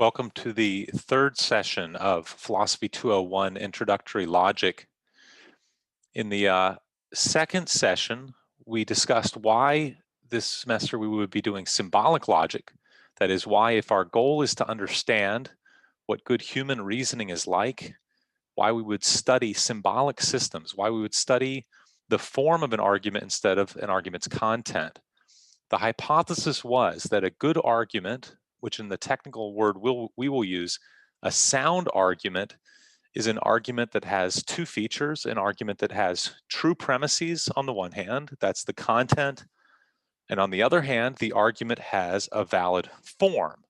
Welcome to the third session of Philosophy 201 Introductory Logic. In the second session, we discussed why this semester we would be doing symbolic logic. That is why, if our goal is to understand what good human reasoning is like, why we would study symbolic systems, why we would study the form of an argument instead of an argument's content. The hypothesis was that a good argument, which in the technical word we will use, a sound argument, is an argument that has two features: an argument that has true premises on the one hand, that's the content, and on the other hand, the argument has a valid form.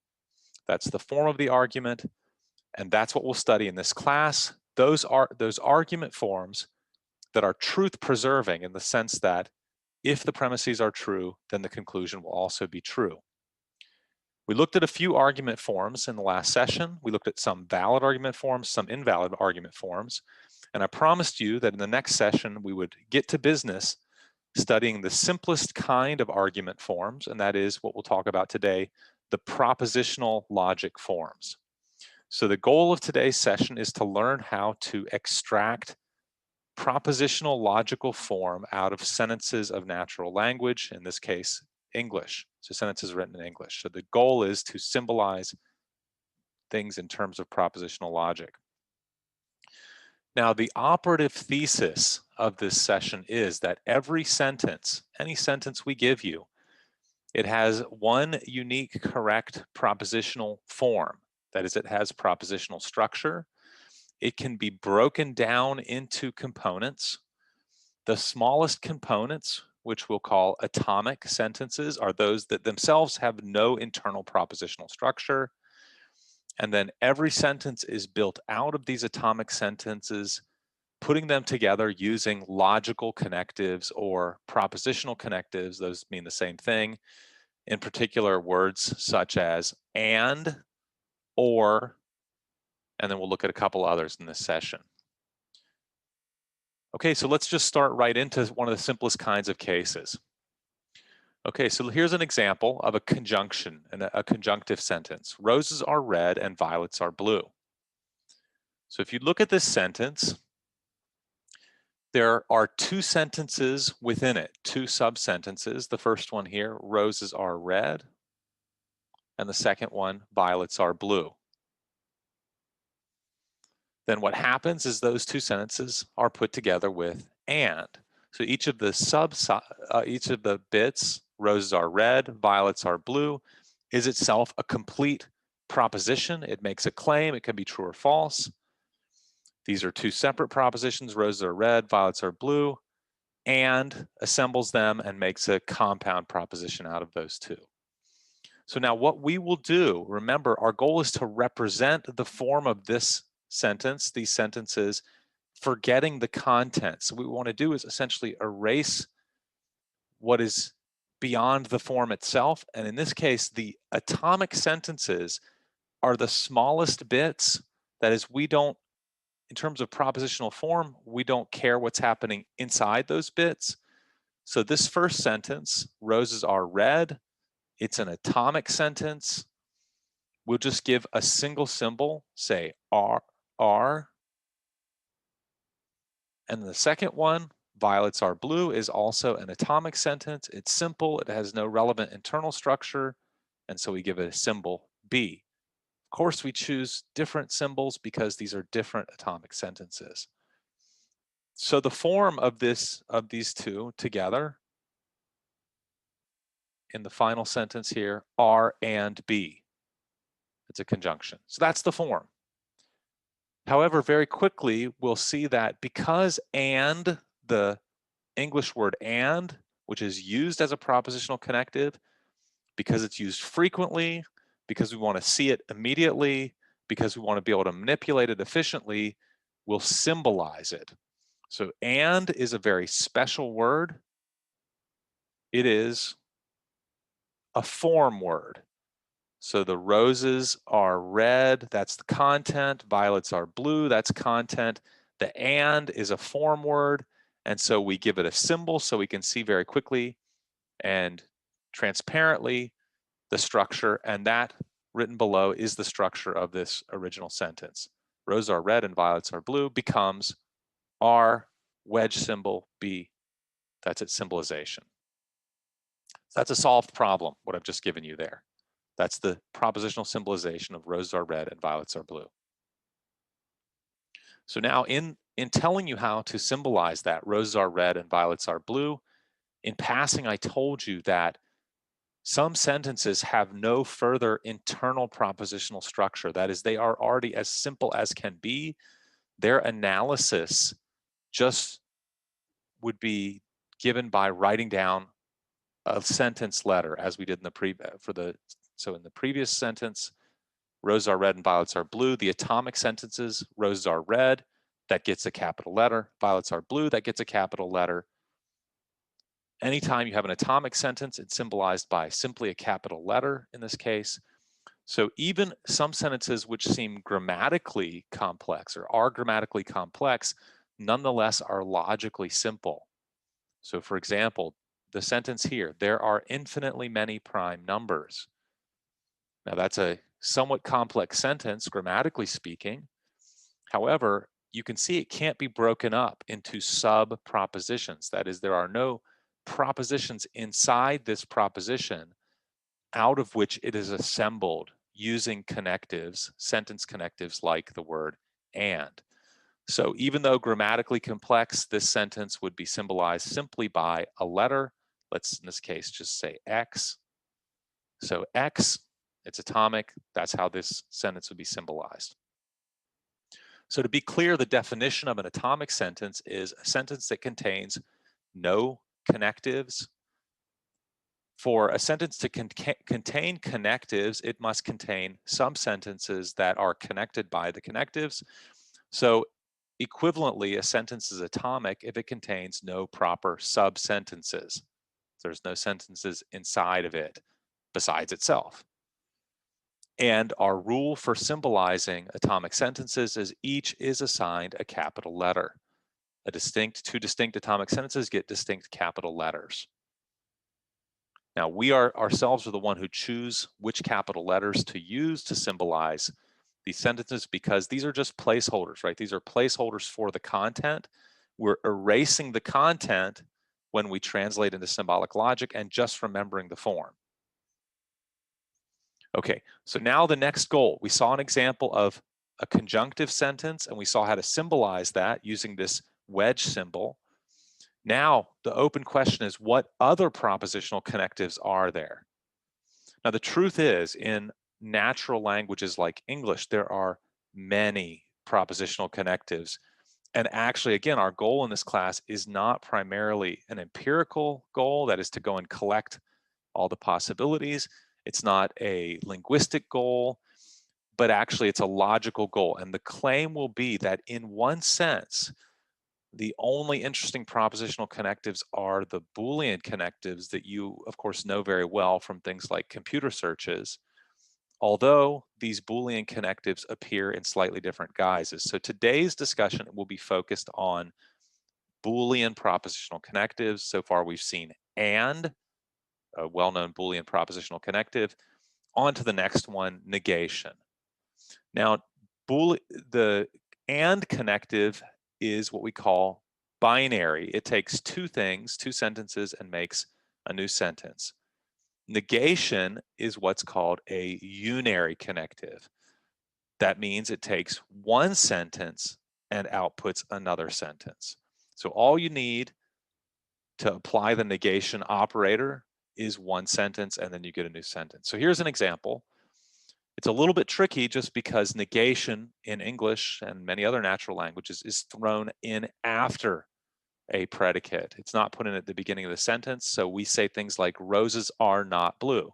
That's the form of the argument, and that's what we'll study in this class. Those argument forms that are truth preserving in the sense that if the premises are true, then the conclusion will also be true. We looked at a few argument forms in the last session. We looked at some valid argument forms, some invalid argument forms, and I promised you that in the next session we would get to business studying the simplest kind of argument forms, and that is what we'll talk about today, the propositional logic forms. So the goal of today's session is to learn how to extract propositional logical form out of sentences of natural language, in this case, English. So sentences written in English. So the goal is to symbolize things in terms of propositional logic. Now, the operative thesis of this session is that every sentence, any sentence we give you, it has one unique correct propositional form. That is, it has propositional structure. It can be broken down into components. The smallest components, which we'll call atomic sentences, are those that themselves have no internal propositional structure. And then every sentence is built out of these atomic sentences, putting them together using logical connectives or propositional connectives. Those mean the same thing. In particular, words such as and, or, and then we'll look at a couple others in this session. Okay, so let's just start right into one of the simplest kinds of cases. Okay, so here's an example of a conjunction, a conjunctive sentence. Roses are red and violets are blue. So if you look at this sentence, there are two sentences within it, two sub-sentences. The first one here, roses are red, and the second one, violets are blue. Then what happens is those two sentences are put together with and. So each of the bits, roses are red, violets are blue, is itself a complete proposition. It makes a claim. It can be true or false. These are two separate propositions. Roses are red, violets are blue, and assembles them and makes a compound proposition out of those two. So now what we will do, remember, our goal is to represent the form of this sentence, these sentences, forgetting the content. So what we want to do is essentially erase what is beyond the form itself. And in this case, the atomic sentences are the smallest bits. That is, we don't, in terms of propositional form, we don't care what's happening inside those bits. So this first sentence, roses are red, it's an atomic sentence. We'll just give a single symbol, say R. And the second one, violets are blue, is also an atomic sentence. It's simple, it has no relevant internal structure, and so we give it a symbol B. Of course, we choose different symbols because these are different atomic sentences. So the form of these two together in the final sentence here, R and B. It's a conjunction. So that's the form. However, very quickly, we'll see that because and, the English word and, which is used as a propositional connective, because it's used frequently, because we want to see it immediately, because we want to be able to manipulate it efficiently, we'll symbolize it. So and is a very special word. It is a form word. So the roses are red, that's the content. Violets are blue, that's content. The and is a form word, and so we give it a symbol so we can see very quickly and transparently the structure, and that written below is the structure of this original sentence. Roses are red and violets are blue becomes R, wedge symbol, B. That's its symbolization. So that's a solved problem, what I've just given you there. That's the propositional symbolization of roses are red and violets are blue. So now in telling you how to symbolize that roses are red and violets are blue, in passing I told you that some sentences have no further internal propositional structure. That is, they are already as simple as can be. Their analysis just would be given by writing down a sentence letter, as we did in the so in the previous sentence, roses are red and violets are blue. The atomic sentences, roses are red, that gets a capital letter. Violets are blue, that gets a capital letter. Anytime you have an atomic sentence, it's symbolized by simply a capital letter in this case. So even some sentences which seem grammatically complex or are grammatically complex, nonetheless are logically simple. So for example, the sentence here, there are infinitely many prime numbers. Now that's a somewhat complex sentence, grammatically speaking. However, you can see it can't be broken up into sub-propositions. That is, there are no propositions inside this proposition out of which it is assembled using connectives, sentence connectives like the word and. So even though grammatically complex, this sentence would be symbolized simply by a letter. Let's, in this case, just say X. So X, it's atomic. That's how this sentence would be symbolized. So to be clear, the definition of an atomic sentence is a sentence that contains no connectives. For a sentence to contain connectives, it must contain some sentences that are connected by the connectives. So equivalently, a sentence is atomic if it contains no proper sub-sentences. There's no sentences inside of it besides itself. And our rule for symbolizing atomic sentences is each is assigned a capital letter. Two distinct atomic sentences get distinct capital letters. Now, we ourselves are the one who choose which capital letters to use to symbolize these sentences because these are just placeholders, right? These are placeholders for the content. We're erasing the content when we translate into symbolic logic and just remembering the form. Okay, so now the next goal. We saw an example of a conjunctive sentence and we saw how to symbolize that using this wedge symbol. Now, the open question is, what other propositional connectives are there? Now, the truth is, in natural languages like English, there are many propositional connectives. And actually, again, our goal in this class is not primarily an empirical goal, that is to go and collect all the possibilities. It's not a linguistic goal, but actually it's a logical goal. And the claim will be that in one sense, the only interesting propositional connectives are the Boolean connectives that you, of course, know very well from things like computer searches, although these Boolean connectives appear in slightly different guises. So today's discussion will be focused on Boolean propositional connectives. So far we've seen and, a well-known Boolean propositional connective. On to the next one, negation. Now, the and connective is what we call binary. It takes two things, two sentences, and makes a new sentence. Negation is what's called a unary connective. That means it takes one sentence and outputs another sentence. So all you need to apply the negation operator is one sentence, and then you get a new sentence. So here's an example. It's a little bit tricky just because negation in English and many other natural languages is thrown in after a predicate. It's not put in at the beginning of the sentence. So we say things like roses are not blue.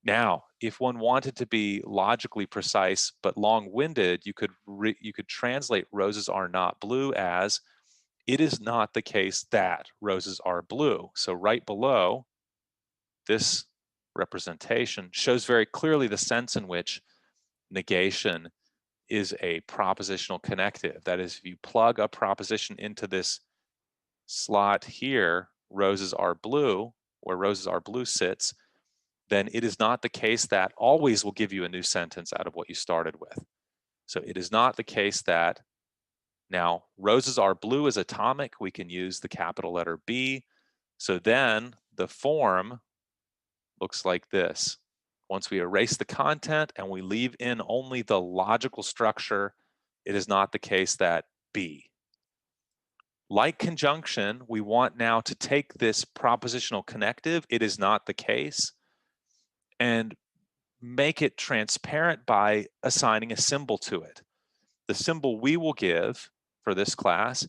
Now, if one wanted to be logically precise but long-winded, you could translate roses are not blue as it is not the case that roses are blue. So right below this representation shows very clearly the sense in which negation is a propositional connective. That is, if you plug a proposition into this slot here, roses are blue, where roses are blue sits, then it is not the case that always will give you a new sentence out of what you started with. So it is not the case that now roses are blue is atomic. We can use the capital letter B. So then the form looks like this. Once we erase the content and we leave in only the logical structure, it is not the case that B. Like conjunction, we want now to take this propositional connective, it is not the case, and make it transparent by assigning a symbol to it. The symbol we will give for this class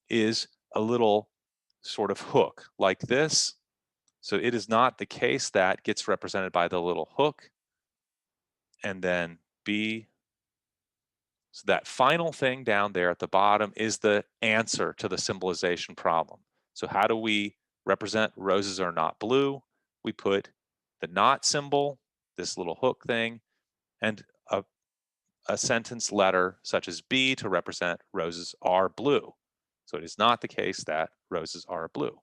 is a little sort of hook like this. So it is not the case that gets represented by the little hook and then B. So that final thing down there at the bottom is the answer to the symbolization problem. So how do we represent roses are not blue? We put the not symbol, this little hook thing, and a sentence letter such as B to represent roses are blue. So it is not the case that roses are blue.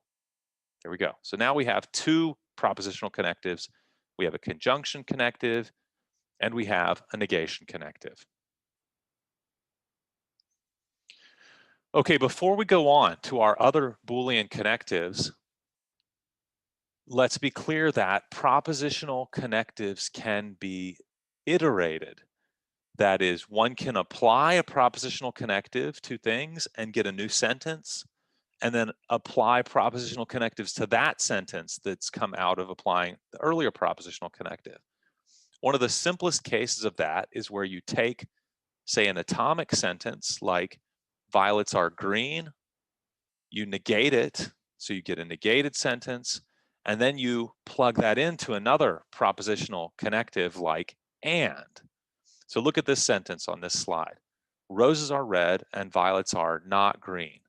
There we go. So now we have two propositional connectives. We have a conjunction connective and we have a negation connective. Okay, before we go on to our other Boolean connectives, let's be clear that propositional connectives can be iterated. That is, one can apply a propositional connective to things and get a new sentence, and then apply propositional connectives to that sentence that's come out of applying the earlier propositional connective. One of the simplest cases of that is where you take, say, an atomic sentence like violets are green, you negate it, so you get a negated sentence, and then you plug that into another propositional connective like and. So look at this sentence on this slide. Roses are red and violets are not green.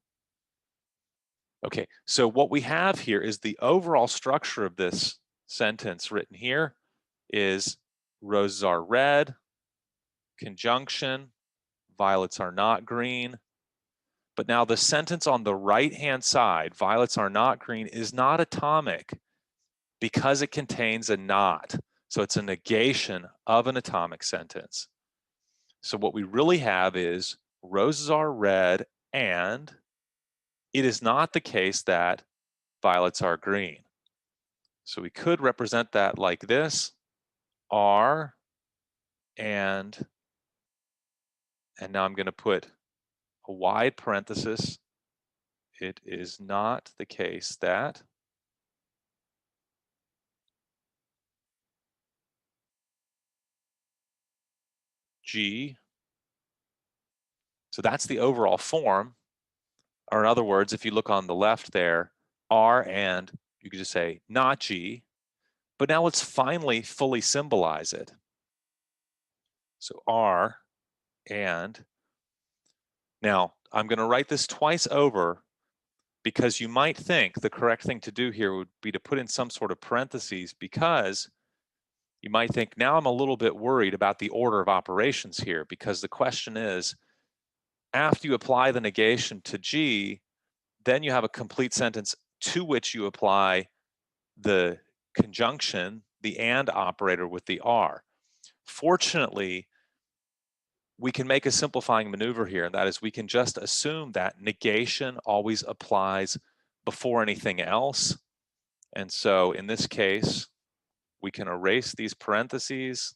Okay, so what we have here is the overall structure of this sentence written here is roses are red, conjunction, violets are not green. But now the sentence on the right-hand side, violets are not green, is not atomic because it contains a not. So it's a negation of an atomic sentence. So what we really have is roses are red and it is not the case that violets are green. So we could represent that like this, are and now I'm going to put a wide parenthesis. It is not the case that G. So that's the overall form. Or in other words, if you look on the left there, R and, you could just say not G. But now let's finally fully symbolize it. So R and. Now, I'm going to write this twice over because you might think the correct thing to do here would be to put in some sort of parentheses because you might think, now I'm a little bit worried about the order of operations here because the question is, after you apply the negation to G, then you have a complete sentence to which you apply the conjunction, the and operator with the R. Fortunately, we can make a simplifying maneuver here, and that is we can just assume that negation always applies before anything else. And so in this case, we can erase these parentheses.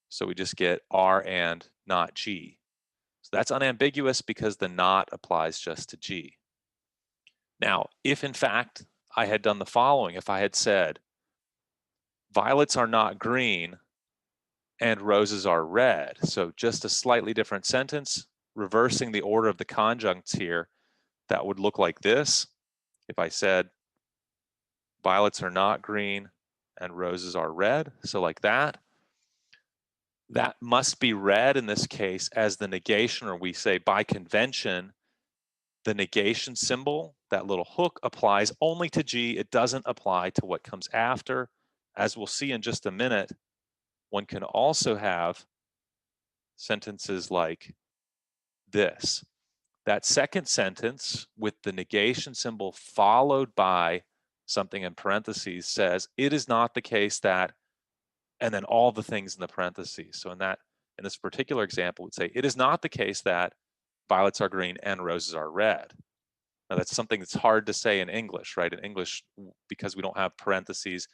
So we just get R and not G. So that's unambiguous because the not applies just to G. Now, if in fact I had done the following, if I had said, violets are not green and roses are red, so just a slightly different sentence, reversing the order of the conjuncts here, that would look like this. If I said, violets are not green and roses are red, so like that. That must be read in this case as the negation, or we say by convention, the negation symbol, that little hook, applies only to G. It doesn't apply to what comes after. As we'll see in just a minute, one can also have sentences like this. That second sentence with the negation symbol followed by something in parentheses says, it is not the case that, and then all the things in the parentheses. So in this particular example, it would say, it is not the case that violets are green and roses are red. Now that's something that's hard to say in English, right? In English, because we don't have parentheses,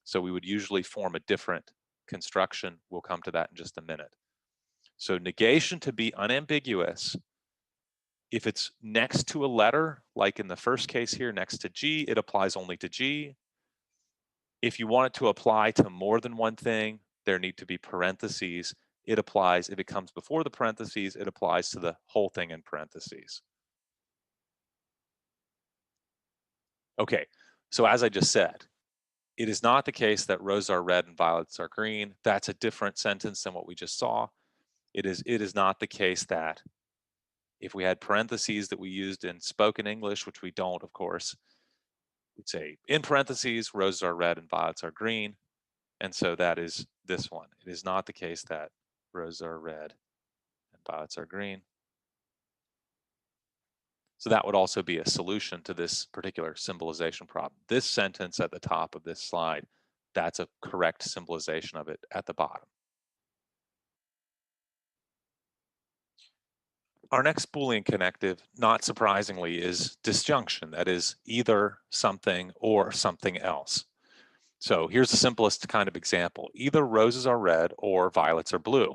so we would usually form a different construction. We'll come to that in just a minute. So negation to be unambiguous, if it's next to a letter, like in the first case here, next to G, it applies only to G. If you want it to apply to more than one thing, there need to be parentheses. It applies, if it comes before the parentheses, it applies to the whole thing in parentheses. Okay, so as I just said, it is not the case that roses are red and violets are green. That's a different sentence than what we just saw. It is not the case that if we had parentheses that we used in spoken English, which we don't, of course, we'd say in parentheses, roses are red and violets are green. And so that is this one. It is not the case that roses are red and violets are green. So that would also be a solution to this particular symbolization problem. This sentence at the top of this slide, that's a correct symbolization of it at the bottom. Our next Boolean connective, not surprisingly, is disjunction. That is either something or something else. So here's the simplest kind of example. Either roses are red or violets are blue.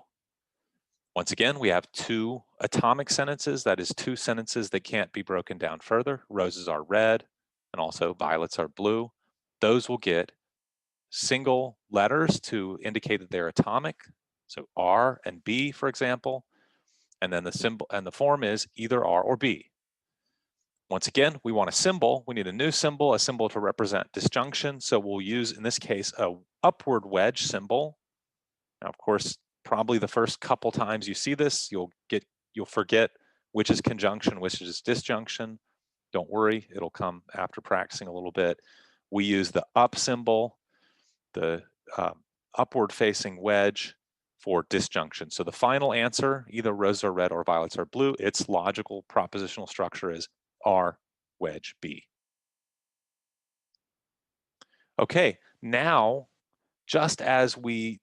Once again, we have two atomic sentences, that is two sentences that can't be broken down further. Roses are red and also violets are blue. Those will get single letters to indicate that they're atomic. So R and B, for example, and then the symbol and the form is either R or B. Once again, we want a symbol. We need a new symbol, a symbol to represent disjunction. So we'll use, in this case, a upward wedge symbol. Now, of course, probably the first couple times you see this, you'll forget which is conjunction, which is disjunction. Don't worry, it'll come after practicing a little bit. We use the up symbol, the upward facing wedge for disjunction. So the final answer, either roses are red or violets are blue, its logical propositional structure is R wedge B. Okay, now, just as we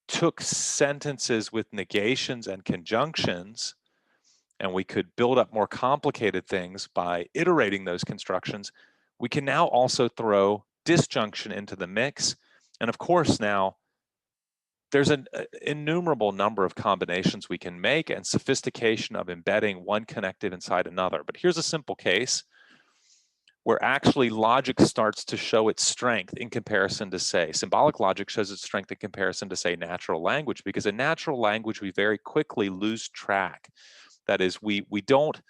took sentences with negations and conjunctions, and we could build up more complicated things by iterating those constructions, we can now also throw disjunction into the mix. And of course, now there's an innumerable number of combinations we can make and sophistication of embedding one connective inside another. But here's a simple case where actually logic starts to show its strength in comparison to, say, symbolic logic shows its strength in comparison to, say, natural language, because in natural language, we very quickly lose track. That is, we don't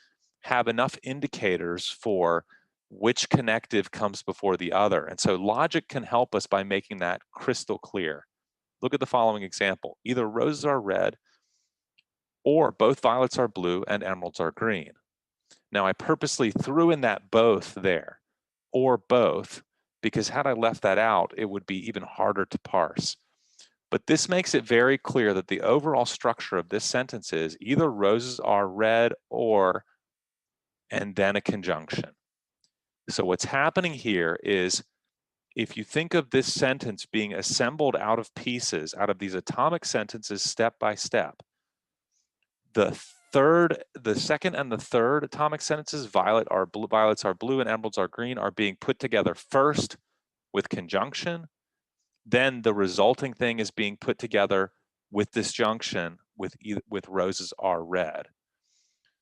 have enough indicators for which connective comes before the other. And so logic can help us by making that crystal clear. Look at the following example. Either roses are red or both violets are blue and emeralds are green. Now, I purposely threw in that both there, or both, because had I left that out, it would be even harder to parse. But this makes it very clear that the overall structure of this sentence is either roses are red or, and then a conjunction. So what's happening here is, if you think of this sentence being assembled out of pieces, out of these atomic sentences step by step, the second and the third atomic sentences, violets are blue and emeralds are green, are being put together first with conjunction. Then the resulting thing is being put together with disjunction with roses are red.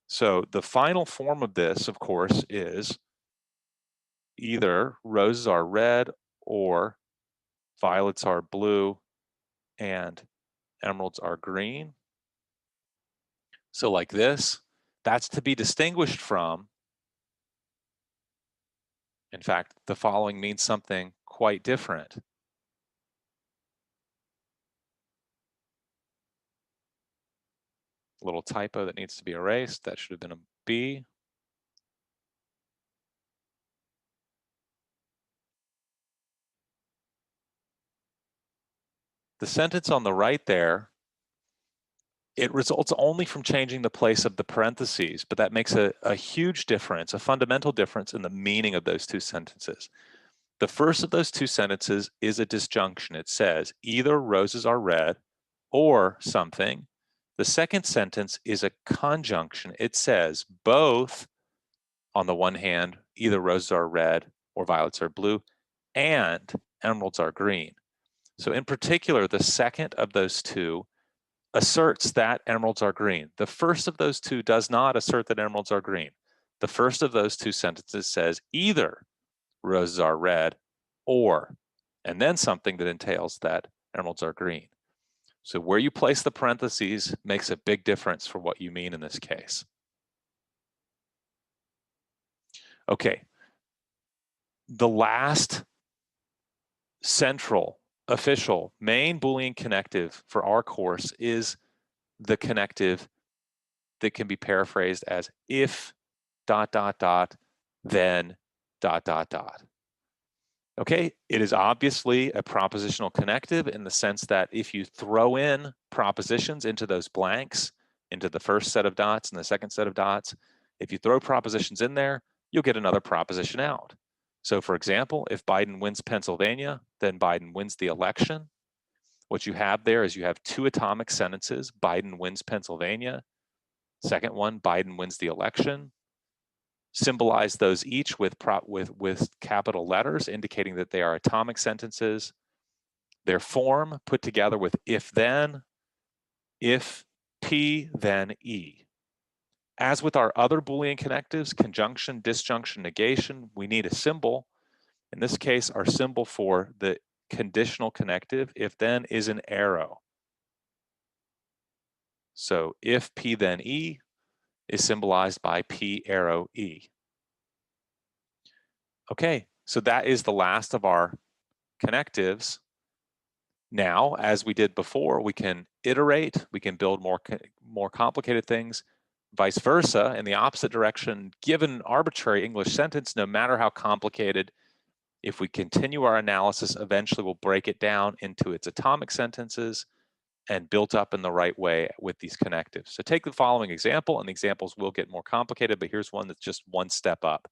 So the final form of this, of course, is either roses are red or violets are blue and emeralds are green. So like this, that's to be distinguished from, in fact, the following means something quite different. A little typo that needs to be erased. That should have been a B. The sentence on the right there, it results only from changing the place of the parentheses, but that makes a huge difference, a fundamental difference in the meaning of those two sentences. The first of those two sentences is a disjunction. It says either roses are red or something. The second sentence is a conjunction. It says both, on the one hand, either roses are red or violets are blue, and emeralds are green. So in particular, the second of those two asserts that emeralds are green. The first of those two does not assert that emeralds are green. The first of those two sentences says either roses are red or, and then something that entails that emeralds are green. So where you place the parentheses makes a big difference for what you mean in this case. Okay, the last central, official, main Boolean connective for our course is the connective that can be paraphrased as if ... then ... Okay, it is obviously a propositional connective in the sense that if you throw in propositions into those blanks, into the first set of dots and the second set of dots, if you throw propositions in there, you'll get another proposition out. So for example, if Biden wins Pennsylvania, then Biden wins the election. What you have there is you have two atomic sentences: Biden wins Pennsylvania. Second one, Biden wins the election. Symbolize those each with capital letters, indicating that they are atomic sentences. Their form put together with if then, if P, then E. As with our other Boolean connectives, conjunction, disjunction, negation, we need a symbol. In this case, our symbol for the conditional connective, if then, is an arrow. So if P, then E is symbolized by P arrow E. Okay, so that is the last of our connectives. Now, as we did before, we can iterate, we can build more complicated things, vice versa, in the opposite direction. Given an arbitrary English sentence, no matter how complicated, if we continue our analysis, eventually we'll break it down into its atomic sentences and built up in the right way with these connectives. So take the following example, and the examples will get more complicated, but here's one that's just one step up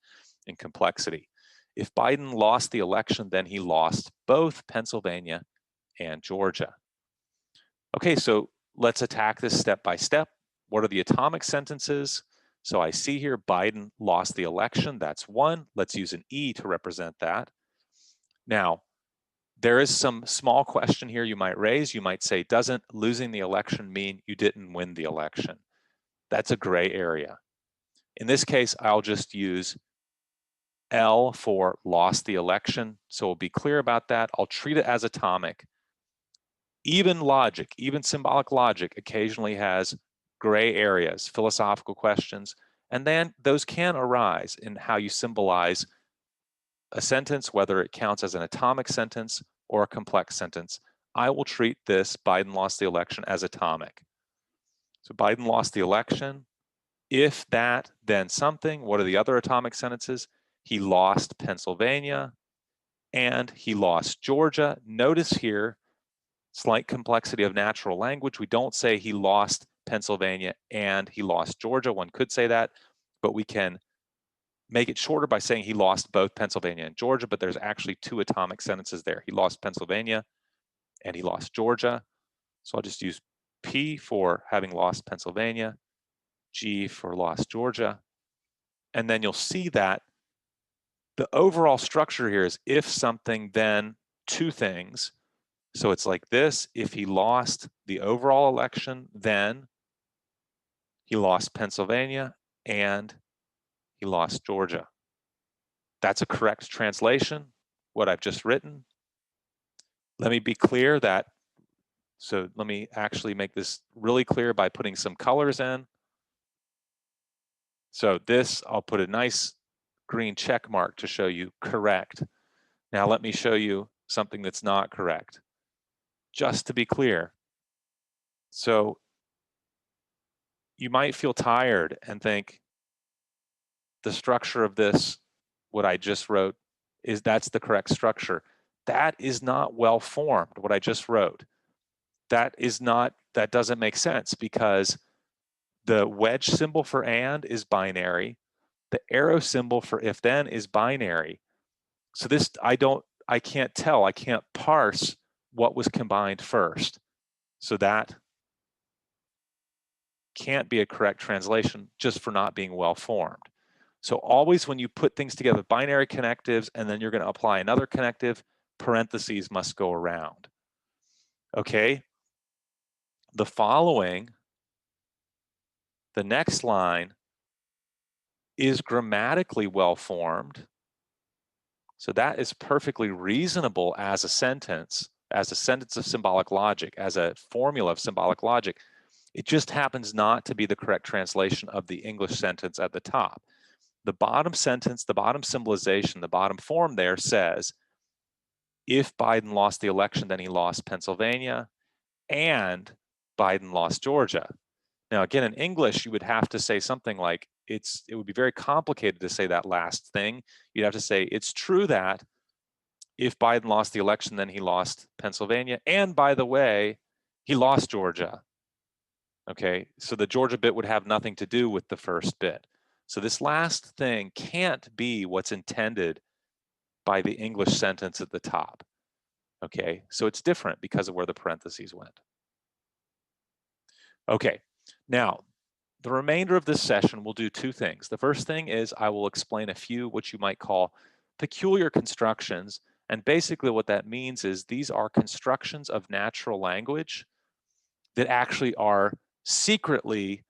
in complexity. If Biden lost the election, then he lost both Pennsylvania and Georgia. Okay, so let's attack this step by step. What are the atomic sentences? So I see here Biden lost the election. That's one. Let's use an E to represent that. Now, there is some small question here you might raise. You might say, doesn't losing the election mean you didn't win the election? That's a gray area. In this case, I'll just use L for lost the election. So we'll be clear about that. I'll treat it as atomic. Even logic, even symbolic logic occasionally has gray areas, philosophical questions, and then those can arise in how you symbolize a sentence, whether it counts as an atomic sentence or a complex sentence. I will treat this Biden lost the election as atomic. So Biden lost the election. If that, then something. What are the other atomic sentences? He lost Pennsylvania and he lost Georgia. Notice here, slight complexity of natural language. We don't say he lost Pennsylvania and he lost Georgia. One could say that, but we can make it shorter by saying he lost both Pennsylvania and Georgia, but there's actually two atomic sentences there. He lost Pennsylvania and he lost Georgia. So I'll just use P for having lost Pennsylvania, G for lost Georgia. And then you'll see that the overall structure here is if something, then two things. So it's like this: if he lost the overall election, then he lost Pennsylvania and he lost Georgia. That's a correct translation, what I've just written. Let me be clear that, so let me actually make this really clear by putting some colors in. So this, I'll put a nice green check mark to show you correct. Now let me show you something that's not correct, just to be clear. So you might feel tired and think the structure of this, what I just wrote, that's the correct structure. That is not well formed, what I just wrote. That doesn't make sense, because the wedge symbol for and is binary. The arrow symbol for if then is binary. So this, I can't tell, I can't parse what was combined first. So that can't be a correct translation just for not being well formed. So always when you put things together, binary connectives, and then you're going to apply another connective, parentheses must go around. Okay? The following, the next line, is grammatically well formed. So that is perfectly reasonable as a sentence of symbolic logic, as a formula of symbolic logic. It just happens not to be the correct translation of the English sentence at the top. The bottom sentence, the bottom symbolization, the bottom form there says, if Biden lost the election, then he lost Pennsylvania, and Biden lost Georgia. Now, again, in English, you would have to say something like, it would be very complicated to say that last thing. You'd have to say, it's true that if Biden lost the election, then he lost Pennsylvania. And by the way, he lost Georgia. Okay, so the Georgia bit would have nothing to do with the first bit. So this last thing can't be what's intended by the English sentence at the top. Okay, so it's different because of where the parentheses went. Okay, now the remainder of this session will do two things. The first thing is I will explain a few what you might call peculiar constructions. And basically what that means is these are constructions of natural language that actually are secretly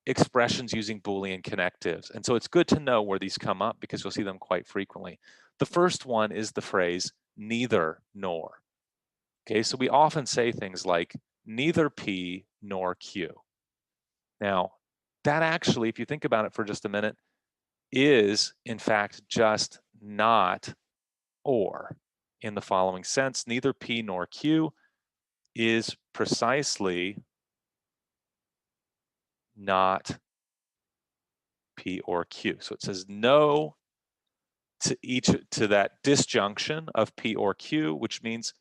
expressions using Boolean connectives. And so it's good to know where these come up because you'll see them quite frequently. The first one is the phrase neither nor. Okay, so we often say things like neither P nor Q. Now, that actually, if you think about it for just a minute, is in fact just not or. In the following sense, neither P nor Q is precisely not P or Q. So it says no to that disjunction of P or Q, which means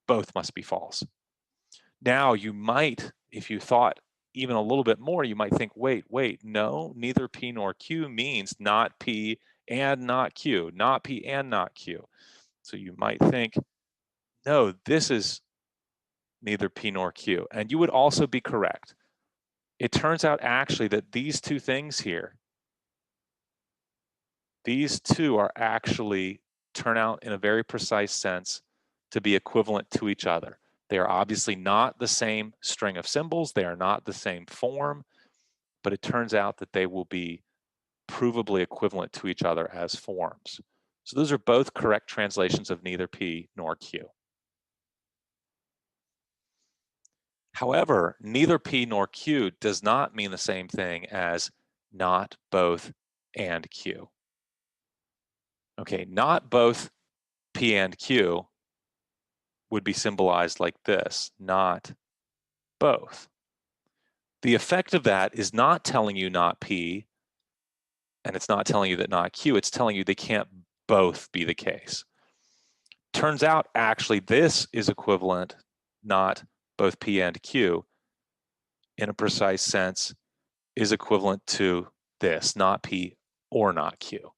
both must be false. Now you might, if you thought even a little bit more, you might think, wait, no, neither P nor Q means not P and not Q, not P and not Q. So you might think, no, this is neither P nor Q. And you would also be correct. It turns out actually that these two things here, these two are actually turn out in a very precise sense to be equivalent to each other. They are obviously not the same string of symbols. They are not the same form, but it turns out that they will be provably equivalent to each other as forms. So those are both correct translations of neither P nor Q. However, neither P nor Q does not mean the same thing as not both and Q. Okay, not both P and Q would be symbolized like this, not both. The effect of that is not telling you not P, and it's not telling you that not Q, it's telling you they can't both be the case. Turns out, actually, this is equivalent, not both P and Q, in a precise sense, is equivalent to this, not P or not Q.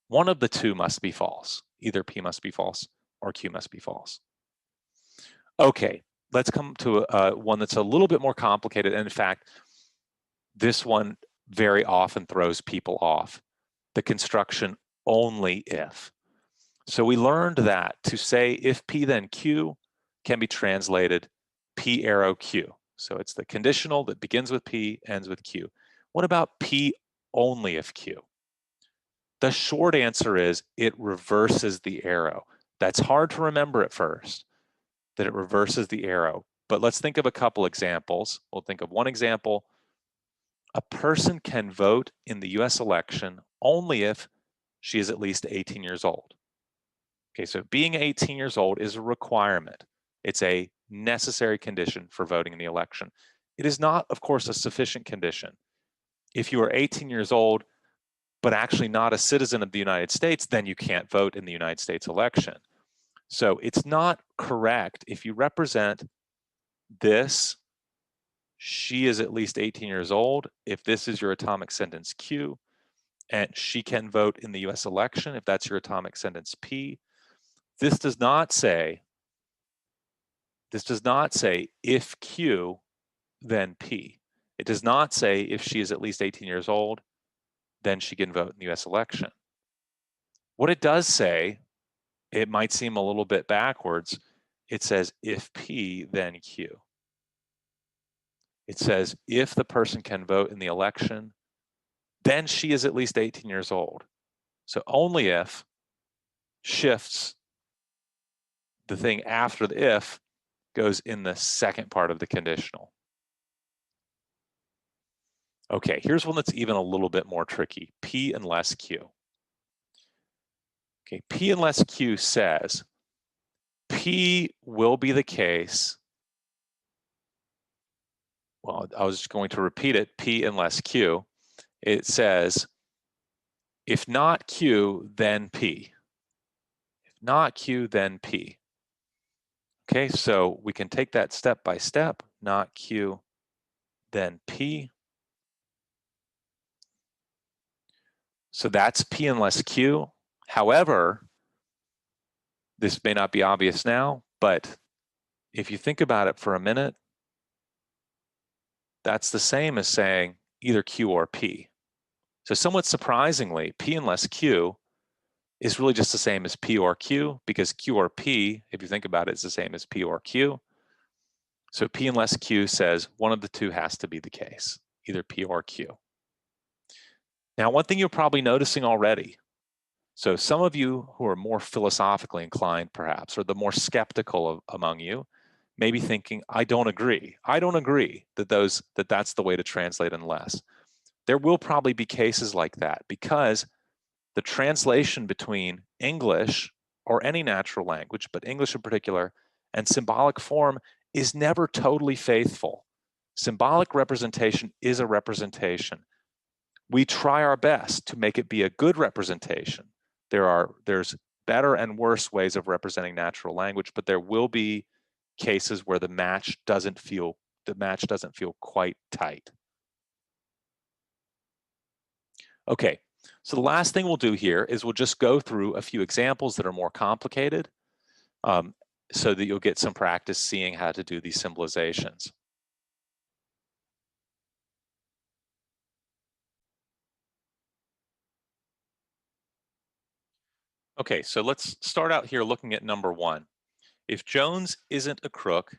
One of the two must be false. Either P must be false or Q must be false. Okay, let's come to one that's a little bit more complicated. And in fact, this one very often throws people off. The construction only if. So we learned that to say if P then Q can be translated P arrow Q. So it's the conditional that begins with P, ends with Q. What about P only if Q? The short answer is it reverses the arrow. That's hard to remember at first, that it reverses the arrow. But let's think of a couple examples. We'll think of one example. A person can vote in the US election only if she is at least 18 years old. Okay, so being 18 years old is a requirement. It's a necessary condition for voting in the election. It is not, of course, a sufficient condition. If you are 18 years old, but actually not a citizen of the United States, then you can't vote in the United States election. So it's not correct if you represent this, she is at least 18 years old, if this is your atomic sentence Q, and she can vote in the US election if that's your atomic sentence P. This does not say if Q, then P. It does not say if she is at least 18 years old, then she can vote in the US election. What it does say, it might seem a little bit backwards, it says if P, then Q. It says if the person can vote in the election, then she is at least 18 years old. So only if shifts the thing after the if goes in the second part of the conditional. Okay, here's one that's even a little bit more tricky. P unless Q. Okay, P unless Q says P will be the case. Well, I was just going to repeat it. P unless Q. It says if not Q, then P. If not Q, then P. Okay, so we can take that step by step. Not Q, then P. So that's P unless Q. However, this may not be obvious now, but if you think about it for a minute, that's the same as saying either Q or P. So somewhat surprisingly, P unless Q is really just the same as P or Q, because Q or P, if you think about it, is the same as P or Q. So P unless Q says one of the two has to be the case, either P or Q. Now, one thing you're probably noticing already, so some of you who are more philosophically inclined, perhaps, or the more skeptical among you, may be thinking, I don't agree. I don't agree that that's the way to translate unless. There will probably be cases like that because the translation between English or any natural language, but English in particular, and symbolic form is never totally faithful. Symbolic representation is a representation. We try our best to make it be a good representation. There's better and worse ways of representing natural language, but there will be cases where the match doesn't feel quite tight. Okay, so the last thing we'll do here is we'll just go through a few examples that are more complicated so that you'll get some practice seeing how to do these symbolizations. Okay, so let's start out here looking at number 1. If Jones isn't a crook,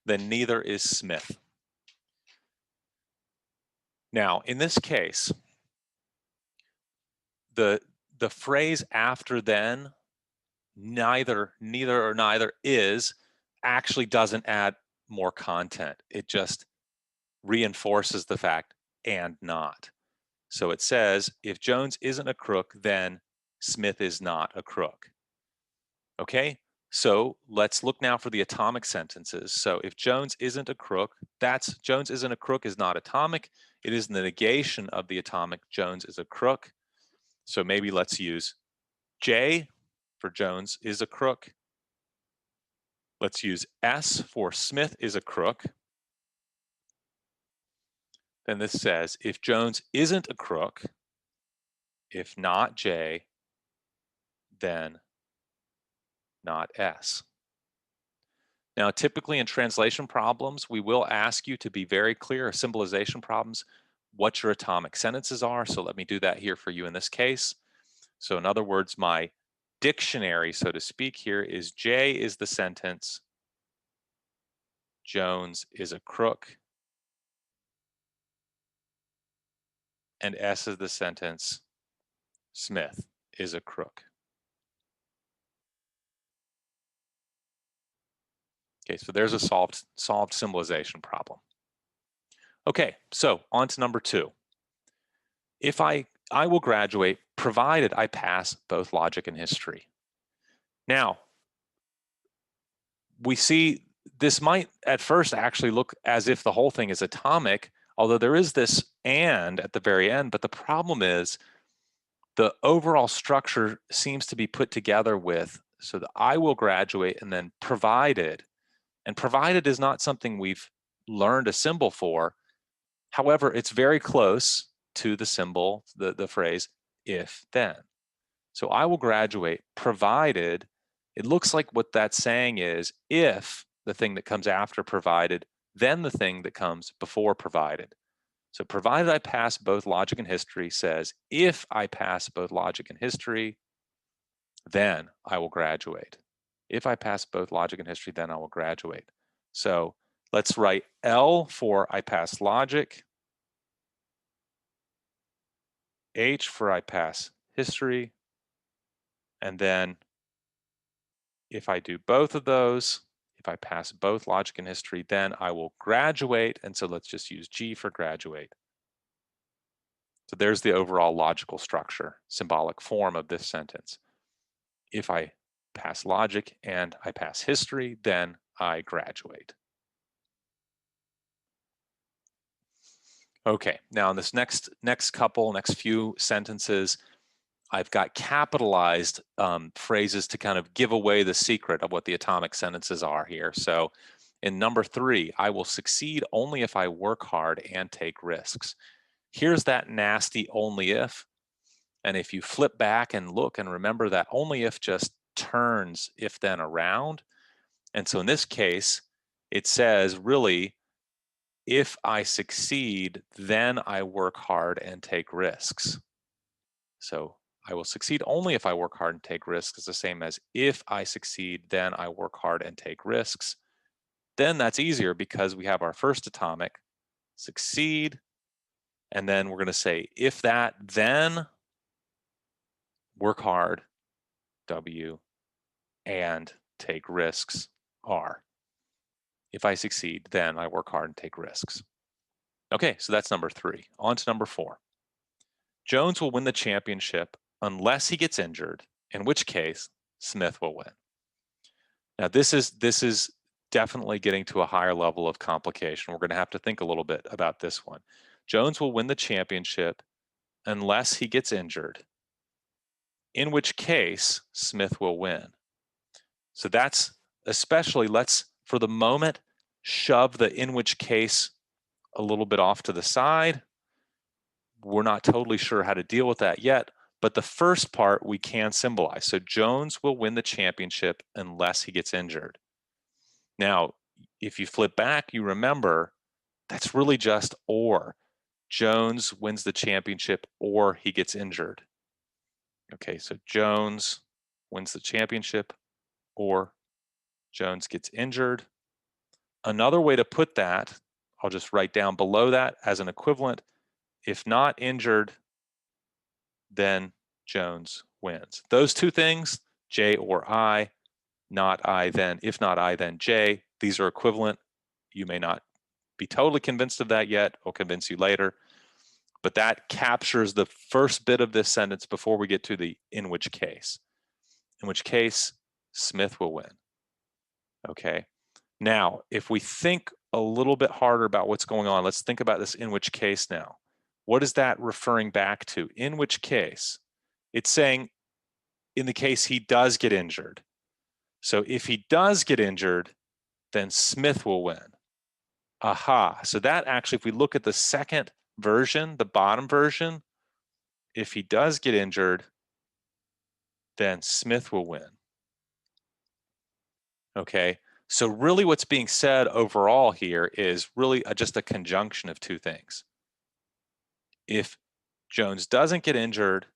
then neither is Smith. Now, in this case, the phrase after then, neither or neither is, actually doesn't add more content. It just reinforces the fact and not. So it says, if Jones isn't a crook, then Smith is not a crook. Okay, so let's look now for the atomic sentences. So if Jones isn't a crook, Jones isn't a crook is not atomic. It is the negation of the atomic Jones is a crook. So maybe let's use J for Jones is a crook. Let's use S for Smith is a crook. Then this says, if Jones isn't a crook, if not J, then not S. Now, typically in translation problems, we will ask you to be very clear, symbolization problems, what your atomic sentences are. So let me do that here for you in this case. So in other words, my dictionary, so to speak, here is J is the sentence, Jones is a crook, and S is the sentence, Smith is a crook. Okay, so there's a solved symbolization problem. Okay, so on to number 2. If I will graduate provided I pass both logic and history. Now, we see this might at first actually look as if the whole thing is atomic, although there is this and at the very end, but the problem is the overall structure seems to be put together with, so that I will graduate and then provided, and provided is not something we've learned a symbol for. However, it's very close to the symbol, the phrase, if, then. So I will graduate provided, it looks like what that's saying is if the thing that comes after provided, then the thing that comes before provided. So provided I pass both logic and history says if I pass both logic and history, then I will graduate. If I pass both logic and history, then I will graduate. So let's write L for I pass logic, H for I pass history, and then if I do both of those, if I pass both logic and history, then I will graduate. And so let's just use G for graduate. So there's the overall logical structure, symbolic form of this sentence. If I pass logic and I pass history, then I graduate. Okay, now in this next few sentences, I've got capitalized phrases to kind of give away the secret of what the atomic sentences are here. So in number 3, I will succeed only if I work hard and take risks. Here's that nasty only if. And if you flip back and look and remember that only if just turns if then around. And so in this case, it says really, if I succeed, then I work hard and take risks. So I will succeed only if I work hard and take risks is the same as if I succeed, then I work hard and take risks. Then that's easier because we have our first atomic, succeed, and then we're going to say if that, then work hard, W, and take risks, R. If I succeed, then I work hard and take risks. Okay, so that's number 3. On to number 4. Jones will win the championship unless he gets injured, in which case Smith will win. Now this is definitely getting to a higher level of complication. We're going to have to think a little bit about this one. Jones will win the championship unless he gets injured, in which case Smith will win. So that's especially, let's for the moment shove the in which case a little bit off to the side. We're not totally sure how to deal with that yet, but the first part we can symbolize. So Jones will win the championship unless he gets injured. Now, if you flip back, you remember that's really just or. Jones wins the championship or he gets injured. Okay, so Jones wins the championship or Jones gets injured. Another way to put that, I'll just write down below that as an equivalent. If not injured, then Jones wins. Those two things, J or I, not I, then, if not I, then J, these are equivalent. You may not be totally convinced of that yet. I'll convince you later. But that captures the first bit of this sentence before we get to the in which case. In which case, Smith will win. Okay. Now, if we think a little bit harder about what's going on, let's think about this in which case now. What is that referring back to? In which case? It's saying in the case he does get injured. So if he does get injured, then Smith will win. Aha. So that actually, if we look at the second version, the bottom version, if he does get injured, then Smith will win. Okay. So really what's being said overall here is really just a conjunction of two things. If Jones doesn't get injured,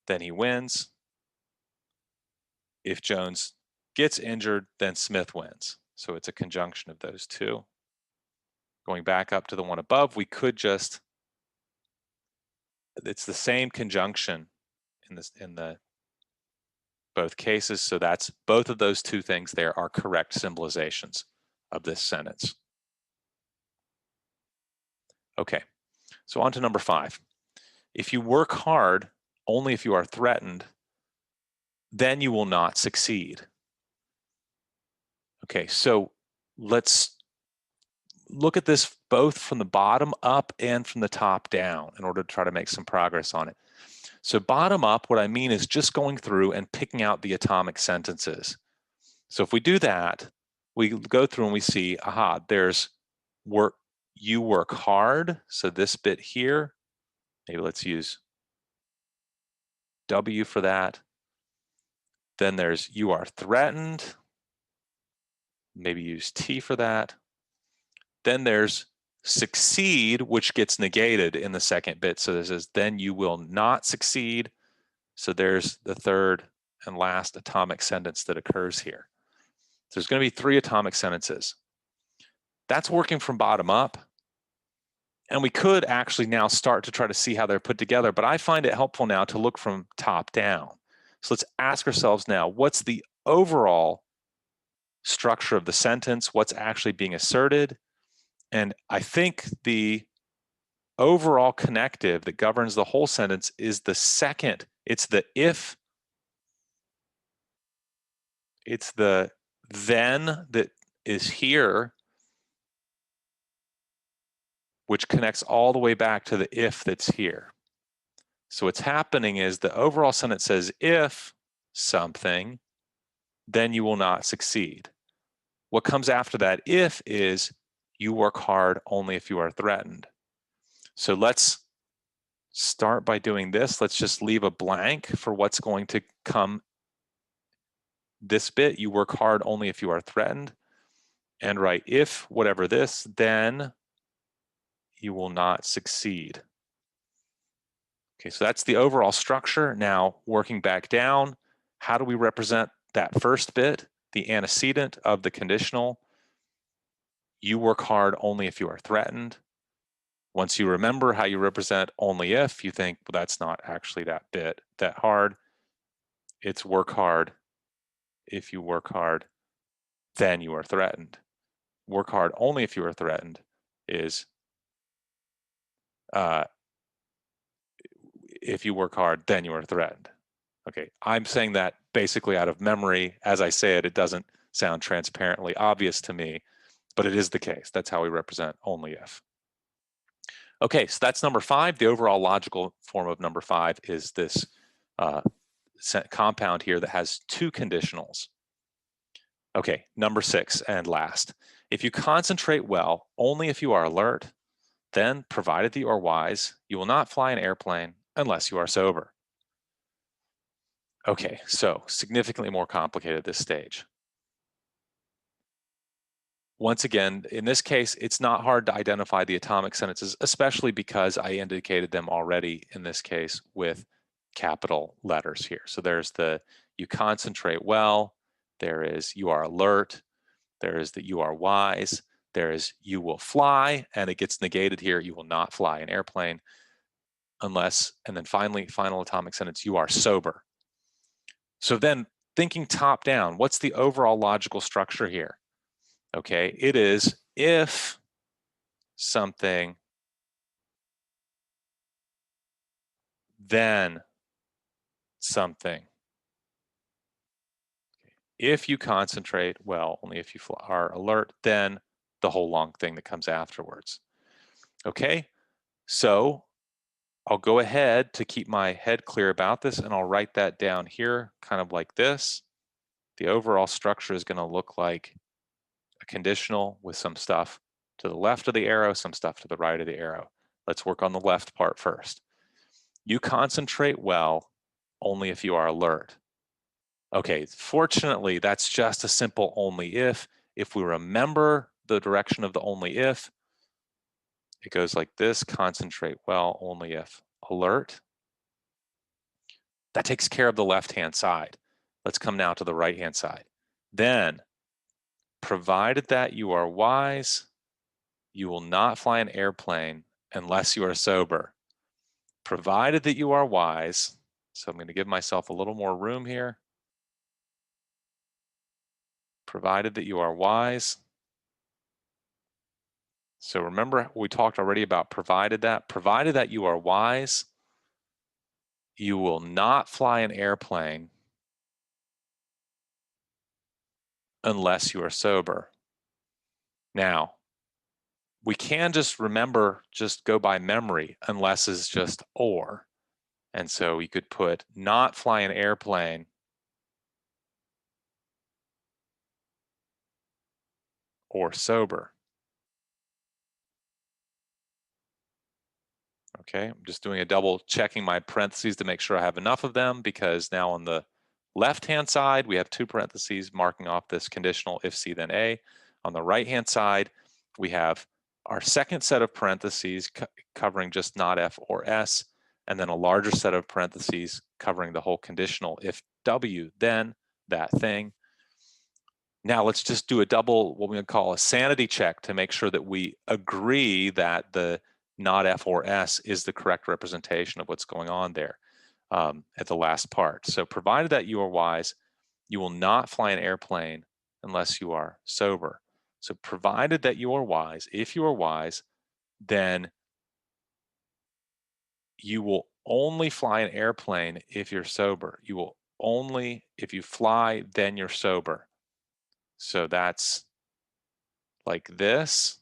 then he wins. If Jones gets injured, then Smith wins. So it's a conjunction of those two. Going back up to the one above, we could just, it's the same conjunction in the both cases. So that's both of those two things there are correct symbolizations of this sentence. Okay, so on to number 5. If you work hard only if you are threatened, then you will not succeed. Okay, so let's look at this both from the bottom up and from the top down in order to try to make some progress on it. So bottom up, what I mean is just going through and picking out the atomic sentences. So if we do that, we go through and we see, aha, there's work, you work hard. So this bit here, maybe let's use W for that. Then there's you are threatened. Maybe use T for that. Then there's succeed, which gets negated in the second bit. So this is then you will not succeed. So there's the third and last atomic sentence that occurs here. So there's going to be 3 atomic sentences. That's working from bottom up. And we could actually now start to try to see how they're put together, but I find it helpful now to look from top down. So let's ask ourselves now, what's the overall structure of the sentence? What's actually being asserted? And I think the overall connective that governs the whole sentence is the second. It's the if. It's the then that is here, which connects all the way back to the if that's here. So what's happening is the overall sentence says, if something, then you will not succeed. What comes after that if is you work hard only if you are threatened. So let's start by doing this. Let's just leave a blank for what's going to come this bit. You work hard only if you are threatened. And write if whatever this, then you will not succeed. Okay, so that's the overall structure. Now, working back down, how do we represent that first bit, the antecedent of the conditional? You work hard only if you are threatened. Once you remember how you represent only if, you think, well, that's not actually that bit that hard. It's work hard. If you work hard, then you are threatened. Work hard only if you are threatened is if you work hard, then you are threatened. Okay, I'm saying that basically out of memory. As I say it, it doesn't sound transparently obvious to me, but it is the case. That's how we represent only if. Okay, so that's number 5. The overall logical form of number 5 is this compound here that has 2 conditionals. Okay, number 6 and last. If you concentrate well, only if you are alert, then, provided that you are wise, you will not fly an airplane unless you are sober. Okay, so significantly more complicated at this stage. Once again, in this case, it's not hard to identify the atomic sentences, especially because I indicated them already in this case with capital letters here. So there's the you concentrate well, there is you are alert, there is that you are wise, there is you will fly, and it gets negated here, you will not fly an airplane unless, and then finally, final atomic sentence, you are sober. So then thinking top down, what's the overall logical structure here? Okay, it is if something, then something. If you concentrate well, only if you are alert, then the whole long thing that comes afterwards. Okay, so I'll go ahead to keep my head clear about this and I'll write that down here, kind of like this. The overall structure is going to look like a conditional with some stuff to the left of the arrow, some stuff to the right of the arrow. Let's work on the left part first. You concentrate well only if you are alert. Okay, fortunately, that's just a simple only if. If we remember the direction of the only if, it goes like this, concentrate well only if alert. That takes care of the left-hand side. Let's come now to the right-hand side. Then, provided that you are wise, you will not fly an airplane unless you are sober. Provided that you are wise, so I'm going to give myself a little more room here. Provided that you are wise. So remember, we talked already about provided that you are wise, you will not fly an airplane unless you are sober. Now, we can just remember, just go by memory, unless is just or. And so you could put not fly an airplane or sober. Okay, I'm just doing a double checking my parentheses to make sure I have enough of them, because now on the left-hand side, we have two parentheses marking off this conditional if C then A. On the right-hand side, we have our second set of parentheses covering just not F or S, and then a larger set of parentheses covering the whole conditional if W, then that thing. Now let's just do a double, what we would call a sanity check, to make sure that we agree that the not F or S is the correct representation of what's going on there at the last part. So provided that you are wise, you will not fly an airplane unless you are sober. So provided that you are wise, if you are wise, then you will only fly an airplane if you're sober. You will only, if you fly, then you're sober. So that's like this.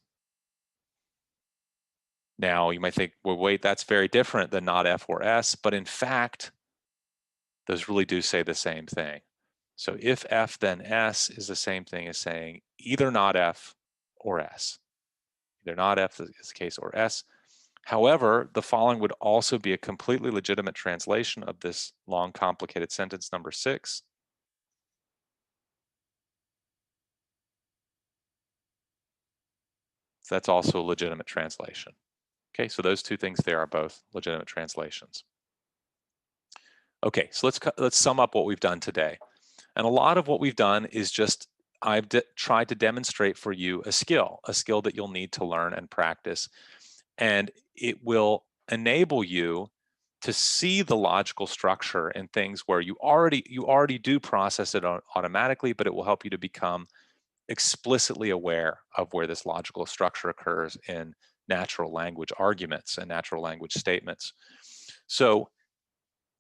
Now you might think, well, wait, that's very different than not F or S, but in fact, those really do say the same thing. So if F then S is the same thing as saying either not F or S. Either not F is the case or S. However, the following would also be a completely legitimate translation of this long, complicated sentence number 6. So that's also a legitimate translation. Okay, so those two things there are both legitimate translations. Okay, so let's sum up what we've done today. And a lot of what we've done is just I've tried to demonstrate for you a skill that you'll need to learn and practice. And it will enable you to see the logical structure in things where you already do process it automatically, but it will help you to become explicitly aware of where this logical structure occurs in natural language arguments and natural language statements. So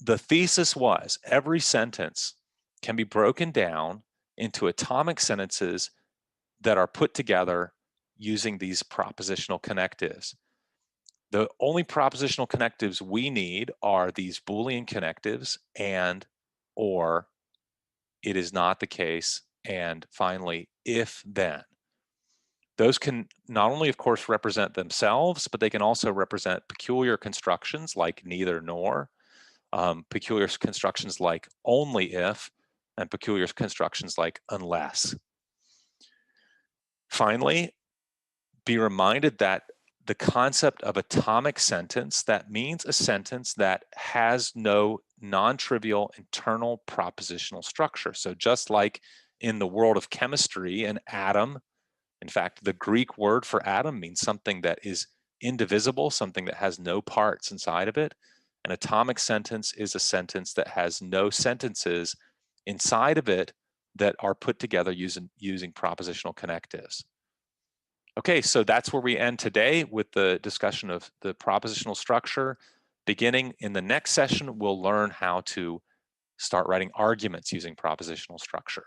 the thesis was every sentence can be broken down into atomic sentences that are put together using these propositional connectives. The only propositional connectives we need are these Boolean connectives and, or, it is not the case, and finally, if then. Those can not only, of course, represent themselves, but they can also represent peculiar constructions like neither nor, peculiar constructions like only if, and peculiar constructions like unless. Finally, be reminded that the concept of atomic sentence, that means a sentence that has no non-trivial internal propositional structure. So just like in the world of chemistry, an atom, in fact, the Greek word for atom means something that is indivisible, something that has no parts inside of it. An atomic sentence is a sentence that has no sentences inside of it that are put together using propositional connectives. Okay, so that's where we end today with the discussion of the propositional structure. Beginning in the next session, we'll learn how to start writing arguments using propositional structure.